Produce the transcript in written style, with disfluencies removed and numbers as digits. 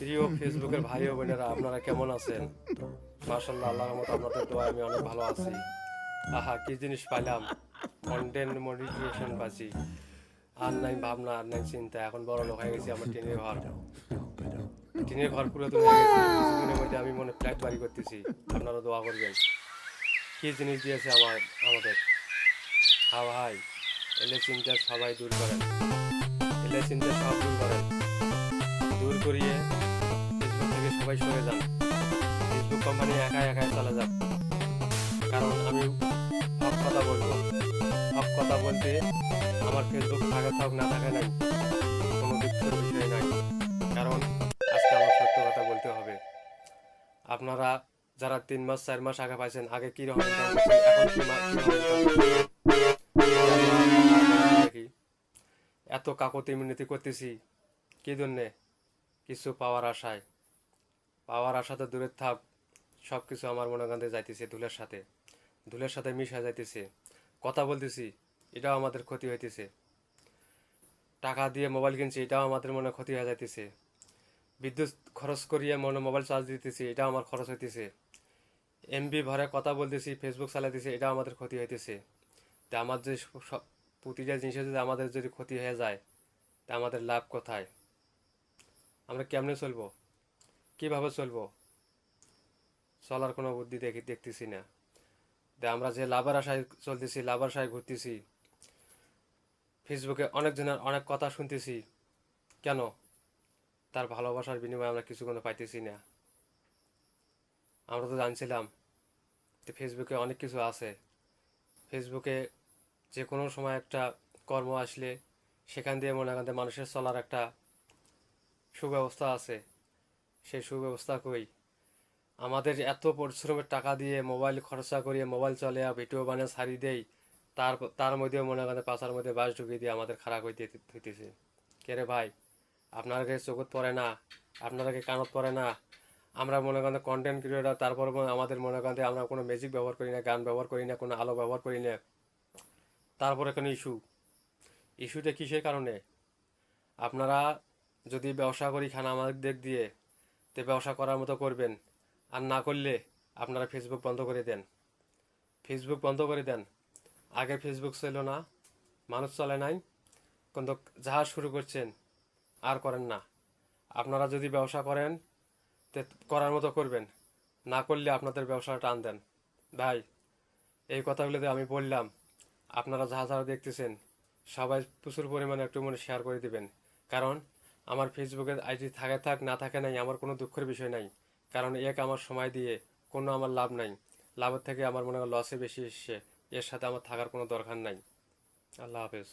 প্রিয় ফেসবুকের ভাই ও বোনেরা, আপনারা কেমন আছেন? মাশাআল্লাহ, আল্লাহর রহমতে আপনাদের দোয়ায় আমি অনেক ভালো আছি। আহা, কি জিনিস পাইলাম! কন্টেন্ট মনিটাইজেশন পাচ্ছি। আর নাই ভাবনা, আর নাই চিন্তা, এখন বড় লোক হয়ে গেছি। আমার টিনের ঘর পুরাতন হয়ে গেছে। কিছুদিনের মধ্যে আমি মনে ফ্ল্যাট বাড়ি করতেছি। আপনারা দোয়া করবেন। কি জিনিস দিয়েছে আমাদের। হ্যাঁ ভাই, এলে চিন্তা সবাই দূর করেন, এলে চিন্তা সব দূর করেন, দূর করিয়ে ফেসবুক থেকে সবাই সরে যান। ফেসবুক কোম্পানি একাই একাই চলে যাক। কারণ আমি হক কথা বলবো। হক কথা বলতে আমার ফেসবুক থাকা থাক না থাকা নাই, কোনো দুঃখের বিষয় নাই। কারণ আজকে আমার সত্য কথা বলতে হবে। আপনারা যারা 3 মাস 4 মাস আগে পাইছেন, আগে কি রকম ইনকাম করছেন, এখন কি রকম ইনকাম করছেন, দেখি। এত কাকতি মিনতি করতেছি কি জন্যে? কিছু পাওয়ার আশাতে দূরে থাক। সব কিছু আমার মনে গান্ধে যাইতেছে ধুলের সাথে মিশা যাইতেছে। কথা বলতেছি, এটাও আমাদের ক্ষতি হইতেছে। টাকা দিয়ে মোবাইল কিনছি, এটাও আমাদের মনে ক্ষতি হয়ে যাইতেছে। বিদ্যুৎ খরচ করিয়ে মনে মোবাইল চার্জ দিতেছি, এটাও আমার খরচ হইতেছে। এমবি ভরে কথা বলতেছি, ফেসবুক চালাইতেছি, এটাও আমাদের ক্ষতি হইতেছে। তা আমার যে প্রতিটা জিনিসে যদি আমাদের যদি ক্ষতি হয়ে যায়, তা আমাদের লাভ কোথায়? আমরা কেমনে চলবো? কিভাবে চলবো? চলার কোনো বুদ্ধি দেখতেছি না। আমরা যে লাভের আশায় চলতেছি, লাভের আশায় ঘুরতেছি, ফেসবুকে অনেকজনের অনেক কথা শুনতেছি, কেন? তার ভালোবাসার বিনিময়ে আমরা কিছু কোনো পাইতেছি না। আমরা তো জানছিলাম যে ফেসবুকে অনেক কিছু আছে। ফেসবুকে যে কোনো সময় একটা কর্ম আসলে সেখান দিয়ে মনে করেন মানুষের চলার একটা সুব্যবস্থা আছে। সেই সুব্যবস্থা কই? আমাদের এত পরিশ্রমের টাকা দিয়ে মোবাইল খরচা করিয়ে মোবাইল চলে ভিডিও বানিয়ে ছাড়ি দেই, তার তার মধ্যে মনে করেন পাশার মধ্যে বাস ঢুকিয়ে দিয়ে আমাদের খারাপ হইতেছে। কে রে ভাই, আপনার কাছে চোখত পড়ে না? আপনারা কি কানত পড়ে না? আমরা মনে করেন কন্টেন্ট ক্রিয়েটার, তারপর আমাদের মনে করেন আমরা কোনো ম্যাজিক ব্যবহার করি না, গান ব্যবহার করি না, কোনো আলো ব্যবহার করি না। তারপরে কোনো ইস্যুটা কিসের কারণে? আপনারা যদি ব্যবসা করি খান আমাদের দিক দিয়ে, তো ব্যবসা করার মতো করবেন। আর না করলে আপনারা ফেসবুক বন্ধ করে দেন। ফেসবুক বন্ধ করে দেন। আগে ফেসবুক ছিল না, মানুষ চলে নাই, কিন্তু যাহা শুরু করছেন আর করেন না। আপনারা যদি ব্যবসা করেন, তে করার মতো করবেন, না করলে আপনাদের ব্যবসাটা টান দেন। ভাই, এই কথাগুলোতে আমি বললাম, আপনারা যাহা যাহা দেখতেছেন সবাই প্রচুর পরিমাণে একটু মনে শেয়ার করে দিবেন। কারণ আমার ফেসবুকের আইডি থাকে থাক না থাকে নাই, আমার কোনো দুঃখের বিষয় নাই। কারণ আমার সময় দিয়ে কোনো আমার লাভ নাই। লাভের থেকে আমার মনে হয় লসে বেশি এসছে। এর সাথে আমার থাকার কোনো দরকার নাই। আল্লাহ হাফেজ।